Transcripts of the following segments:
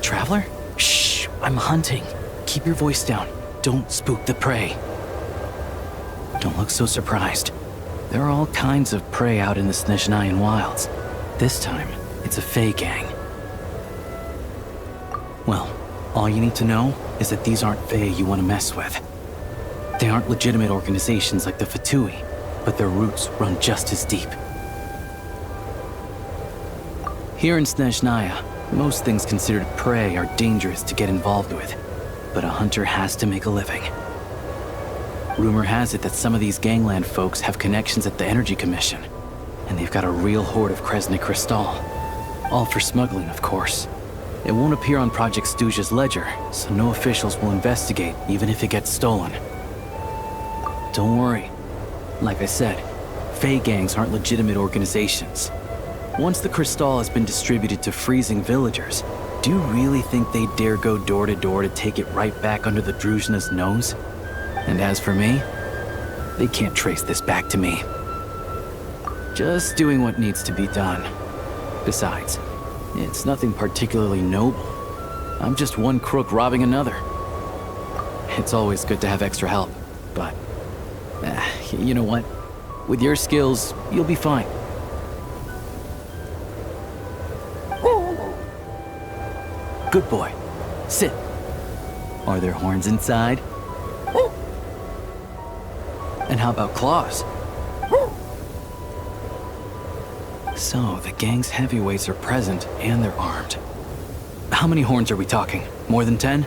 Traveler? Shh, I'm hunting. Keep your voice down. Don't spook the prey. Don't look so surprised. There are all kinds of prey out in the Snezhnayan wilds. This time, it's a Fae gang. Well, all you need to know is that these aren't Fae you want to mess with. They aren't legitimate organizations like the Fatui, but their roots run just as deep. Here in Snezhnaya, most things considered prey are dangerous to get involved with, but a hunter has to make a living. Rumor has it that some of these gangland folks have connections at the Energy Commission, and they've got a real hoard of Kresny Crystal. All for smuggling, of course. It won't appear on Project Stuja's ledger, so no officials will investigate even if it gets stolen. Don't worry. Like I said, Fae gangs aren't legitimate organizations. Once the crystal has been distributed to freezing villagers, do you really think they'd dare go door to door to take it right back under the Druzhna's nose? And as for me, they can't trace this back to me. Just doing what needs to be done. Besides, it's nothing particularly noble. I'm just one crook robbing another. It's always good to have extra help, but you know what? With your skills, you'll be fine. Good boy. Sit. Are there horns inside? And how about claws? So, the gang's heavyweights are present and they're armed. How many horns are we talking? More than 10?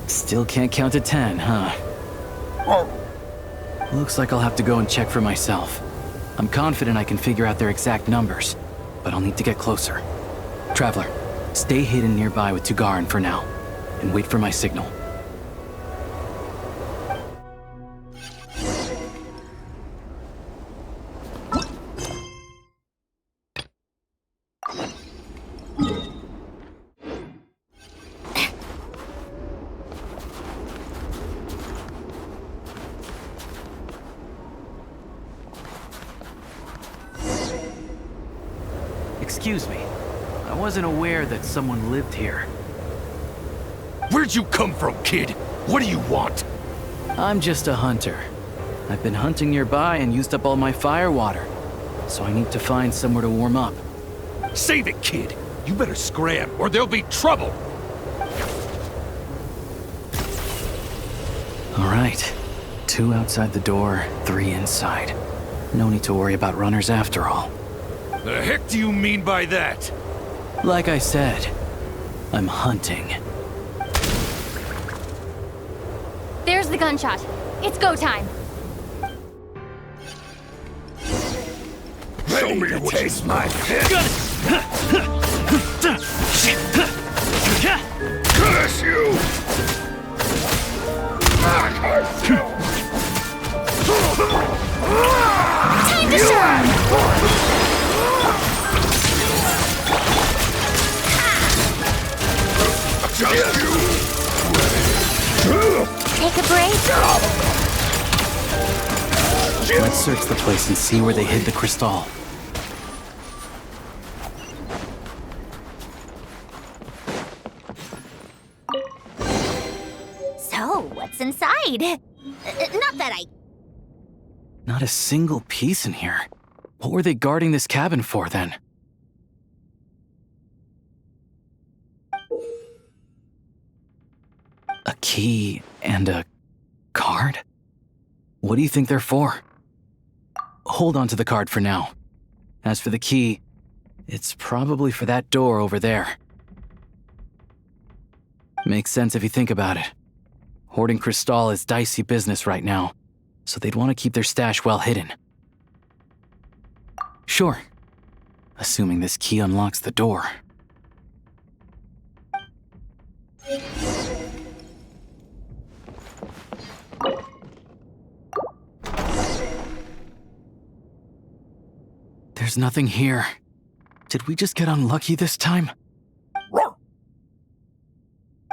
Still can't count to 10, huh? Looks like I'll have to go and check for myself. I'm confident I can figure out their exact numbers, but I'll need to get closer. Traveler, stay hidden nearby with Tugarin for now, and wait for my signal. Excuse me. I wasn't aware that someone lived here. Where'd you come from, kid? What do you want? I'm just a hunter. I've been hunting nearby and used up all my fire water, so I need to find somewhere to warm up. Save it, kid. You better scram, or there'll be trouble. All right. 2 outside the door, 3 inside. No need to worry about runners after all. The heck do you mean by that? Like I said, I'm hunting. There's the gunshot. It's go time. Show me what taste my fist. Curse you! Time to shine! Just you! Take a break. Let's search the place and see where they hid the crystal. So, what's inside? Not that I... Not a single piece in here. What were they guarding this cabin for, then? A key and a card? What do you think they're for? Hold on to the card for now. As for the key, it's probably for that door over there. Makes sense if you think about it. Hoarding crystal is dicey business right now, so they'd want to keep their stash well hidden. Sure. Assuming this key unlocks the door. There's nothing here. Did we just get unlucky this time?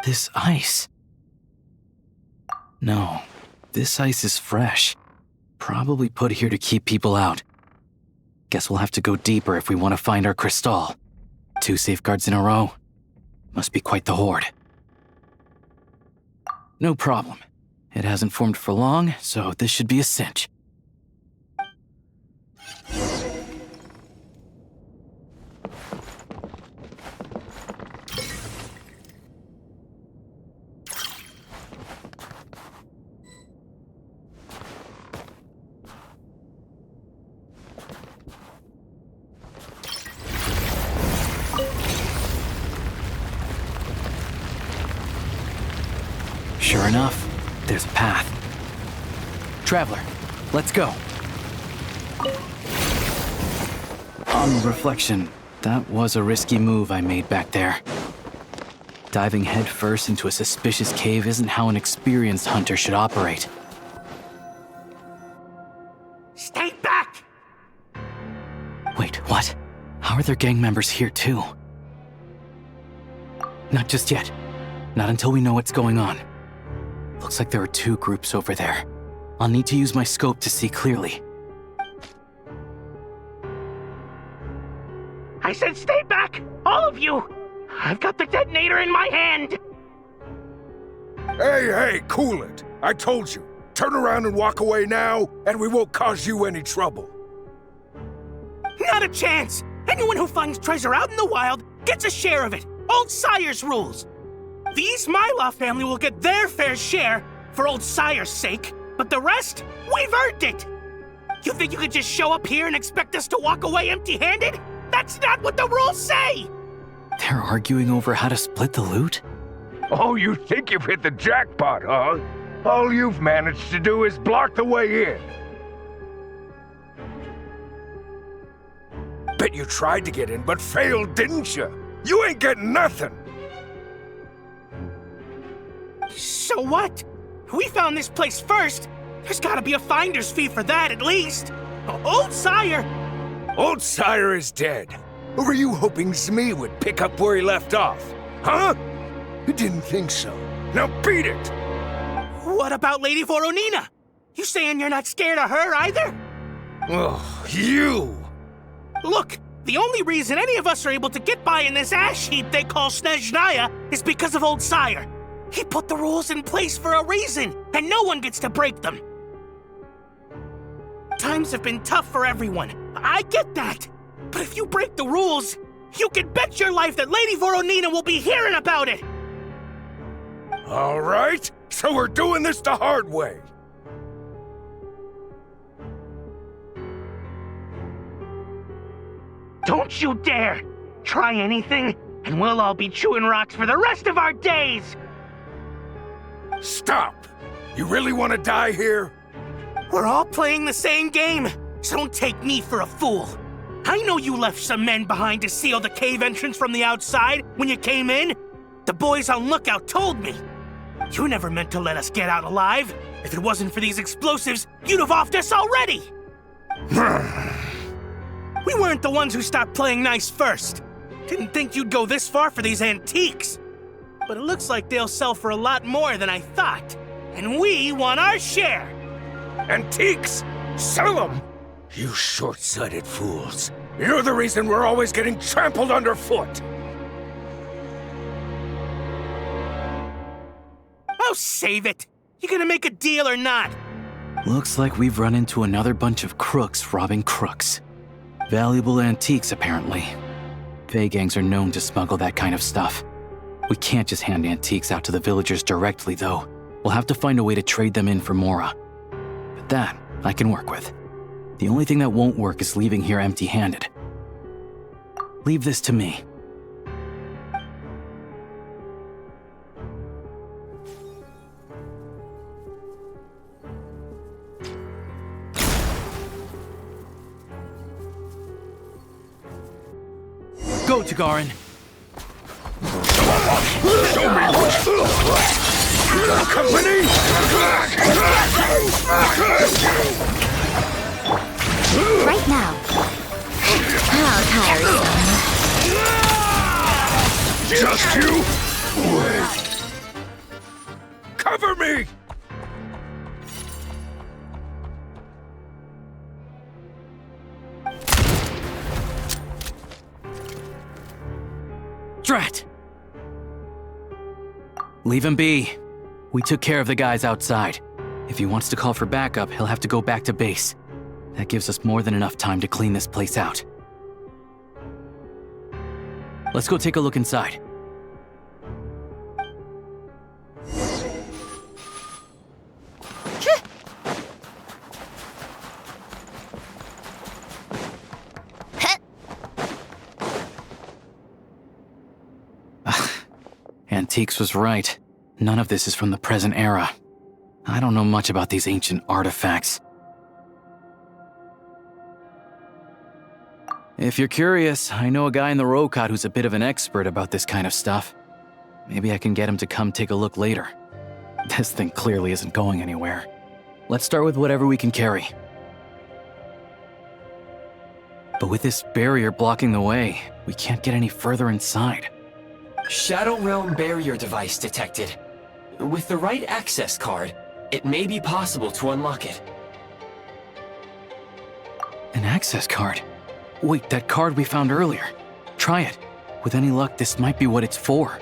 This ice. No, this ice is fresh. Probably put here to keep people out. Guess we'll have to go deeper if we want to find our crystal. 2 safeguards in a row. Must be quite the horde. No problem. It hasn't formed for long, so this should be a cinch. Sure enough, there's a path. Traveler, let's go. On reflection, that was a risky move I made back there. Diving headfirst into a suspicious cave isn't how an experienced hunter should operate. Stay back! Wait, what? How are their gang members here too? Not just yet. Not until we know what's going on. Looks like there are 2 groups over there. I'll need to use my scope to see clearly. I said stay back! All of you! I've got the detonator in my hand! Hey, cool it. I told you. Turn around and walk away now, and we won't cause you any trouble. Not a chance! Anyone who finds treasure out in the wild gets a share of it. Old Sire's rules. The East Mylaw family will get their fair share for Old Sire's sake, but the rest, we've earned it! You think you could just show up here and expect us to walk away empty-handed? That's not what the rules say! They're arguing over how to split the loot? Oh, you think you've hit the jackpot, huh? All you've managed to do is block the way in. Bet you tried to get in, but failed, didn't you? You ain't getting nothing. So what? We found this place first. There's gotta be a finder's fee for that, at least. Old Sire! Old Sire is dead. Or were you hoping Zmi would pick up where he left off? Huh? You didn't think so. Now beat it! What about Lady Voronina? You saying you're not scared of her either? Oh, you! Look, the only reason any of us are able to get by in this ash heap they call Snezhnaya is because of Old Sire. He put the rules in place for a reason, and no one gets to break them. Times have been tough for everyone. I get that. But if you break the rules, you can bet your life that Lady Voronina will be hearing about it. All right, so we're doing this the hard way. Don't you dare! Try anything, and we'll all be chewing rocks for the rest of our days! Stop! You really want to die here? We're all playing the same game, so don't take me for a fool. I know you left some men behind to seal the cave entrance from the outside when you came in. The boys on lookout told me. You never meant to let us get out alive. If it wasn't for these explosives, you'd have offed us already! We weren't the ones who stopped playing nice first. Didn't think you'd go this far for these antiques. But it looks like they'll sell for a lot more than I thought. And we want our share! Antiques? Sell them? You short-sighted fools. You're the reason we're always getting trampled underfoot. Oh, save it! You gonna make a deal or not? Looks like we've run into another bunch of crooks robbing crooks. Valuable antiques, apparently. Fey gangs are known to smuggle that kind of stuff. We can't just hand antiques out to the villagers directly, though. We'll have to find a way to trade them in for Mora. But that, I can work with. The only thing that won't work is leaving here empty-handed. Leave this to me. Go, Tagarin. Show me company! Right now. How tiresome. Just you? Wait. Cover me! Drat! Leave him be. We took care of the guys outside. If he wants to call for backup, he'll have to go back to base. That gives us more than enough time to clean this place out. Let's go take a look inside. Antiques was right. None of this is from the present era. I don't know much about these ancient artifacts. If you're curious, I know a guy in the Rokot who's a bit of an expert about this kind of stuff. Maybe I can get him to come take a look later. This thing clearly isn't going anywhere. Let's start with whatever we can carry. But with this barrier blocking the way, we can't get any further inside. Shadow Realm barrier device detected. With the right access card, it may be possible to unlock it. An access card? Wait, that card we found earlier. Try it. With any luck, this might be what it's for.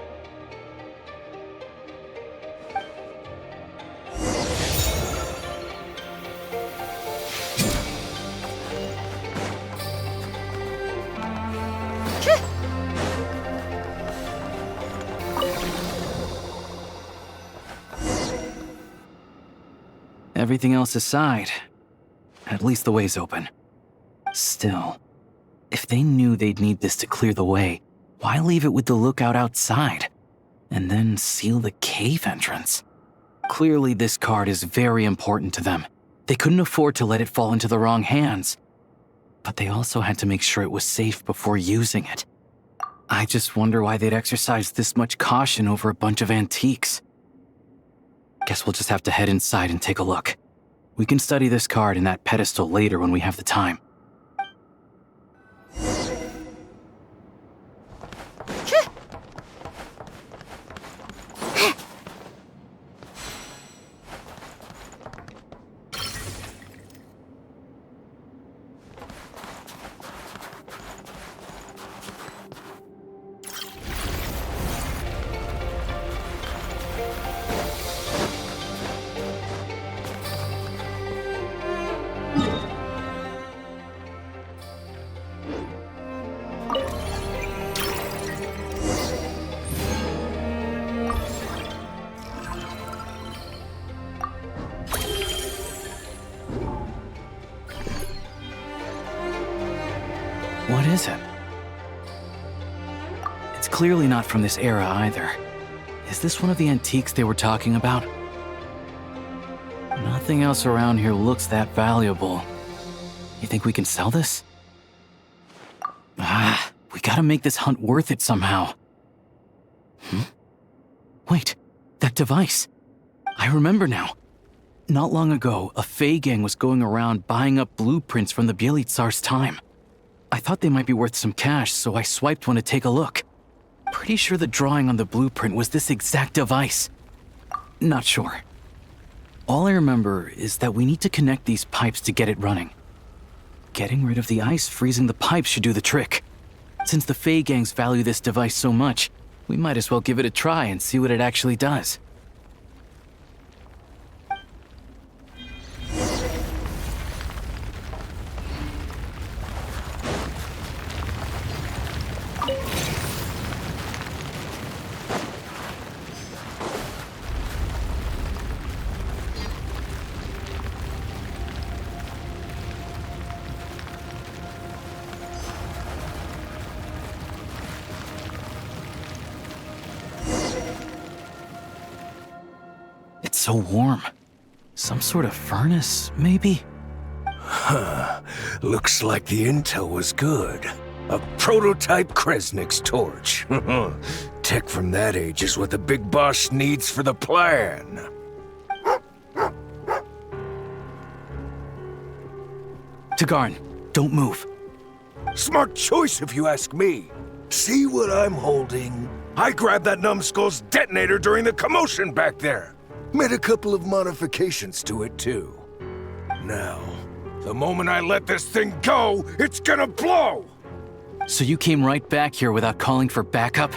Everything else aside, at least the way's open. Still, if they knew they'd need this to clear the way, why leave it with the lookout outside? And then seal the cave entrance? Clearly this card is very important to them. They couldn't afford to let it fall into the wrong hands. But they also had to make sure it was safe before using it. I just wonder why they'd exercise this much caution over a bunch of antiques. Guess we'll just have to head inside and take a look. We can study this card and that pedestal later when we have the time. What is it? It's clearly not from this era either. Is this one of the antiques they were talking about? Nothing else around here looks that valuable. You think we can sell this? We gotta make this hunt worth it somehow. Wait, that device. I remember now. Not long ago, a Fey gang was going around buying up blueprints from the Bielitsar's time. I thought they might be worth some cash, so I swiped one to take a look. Pretty sure the drawing on the blueprint was this exact device. Not sure. All I remember is that we need to connect these pipes to get it running. Getting rid of the ice freezing the pipes should do the trick. Since the Fey gangs value this device so much, we might as well give it a try and see what it actually does. It's so warm. Some sort of furnace, maybe? Looks like the intel was good. A prototype Kresnik's torch. Tech from that age is what the big boss needs for the plan. Tagarn, don't move. Smart choice if you ask me. See what I'm holding? I grabbed that numbskull's detonator during the commotion back there. Made a couple of modifications to it too. Now, the moment I let this thing go, it's gonna blow! So you came right back here without calling for backup?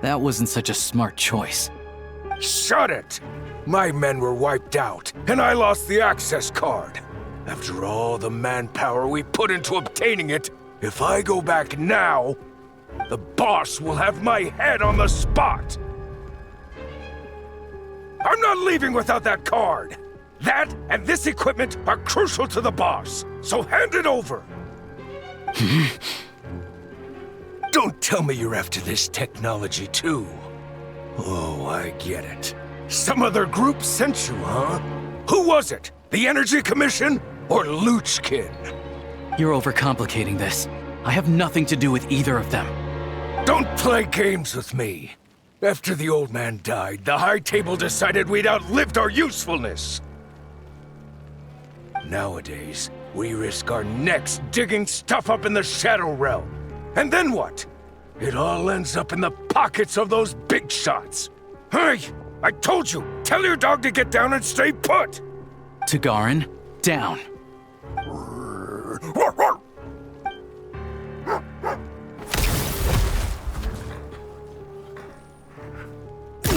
That wasn't such a smart choice. Shut it! My men were wiped out, and I lost the access card. After all the manpower we put into obtaining it, if I go back now, the boss will have my head on the spot! I'm not leaving without that card! That and this equipment are crucial to the boss, so hand it over! Don't tell me you're after this technology too. Oh, I get it. Some other group sent you, huh? Who was it? The Energy Commission or Luchkin? You're overcomplicating this. I have nothing to do with either of them. Don't play games with me. After the old man died, the High Table decided we'd outlived our usefulness. Nowadays, we risk our necks digging stuff up in the Shadow Realm. And then what? It all ends up in the pockets of those big shots. Hey, I told you, tell your dog to get down and stay put! Tagarin, down.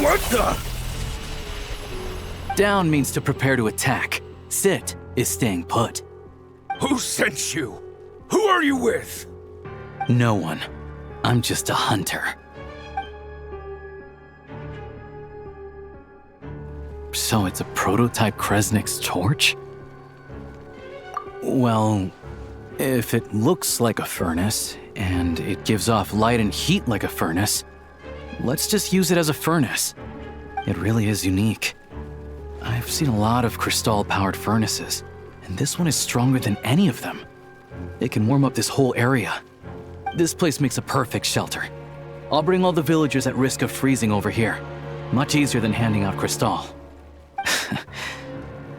What the? Down means to prepare to attack. Sit is staying put. Who sent you? Who are you with? No one. I'm just a hunter. So it's a prototype Kresnik's torch? Well, if it looks like a furnace, and it gives off light and heat like a furnace, let's just use it as a furnace. It really is unique. I've seen a lot of crystal-powered furnaces, and this one is stronger than any of them. It can warm up this whole area. This place makes a perfect shelter. I'll bring all the villagers at risk of freezing over here. Much easier than handing out crystal.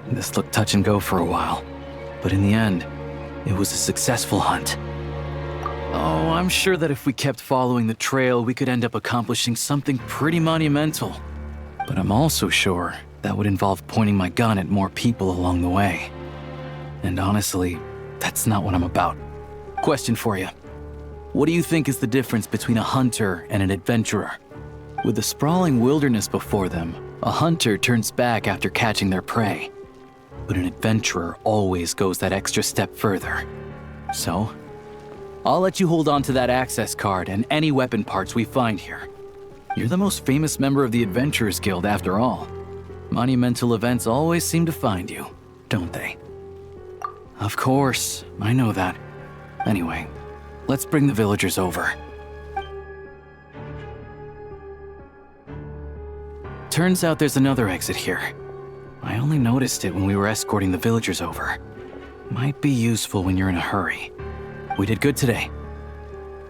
This looked touch and go for a while, but in the end, it was a successful hunt. Oh, I'm sure that if we kept following the trail, we could end up accomplishing something pretty monumental. But I'm also sure that would involve pointing my gun at more people along the way. And honestly, that's not what I'm about. Question for you. What do you think is the difference between a hunter and an adventurer? With the sprawling wilderness before them, a hunter turns back after catching their prey. But an adventurer always goes that extra step further. So, I'll let you hold on to that access card and any weapon parts we find here. You're the most famous member of the Adventurers Guild after all. Monumental events always seem to find you, don't they? Of course, I know that. Anyway, let's bring the villagers over. Turns out there's another exit here. I only noticed it when we were escorting the villagers over. Might be useful when you're in a hurry. We did good today.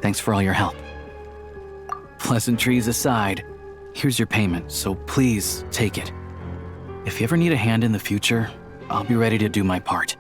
Thanks for all your help. Pleasantries aside, here's your payment, so please take it. If you ever need a hand in the future, I'll be ready to do my part.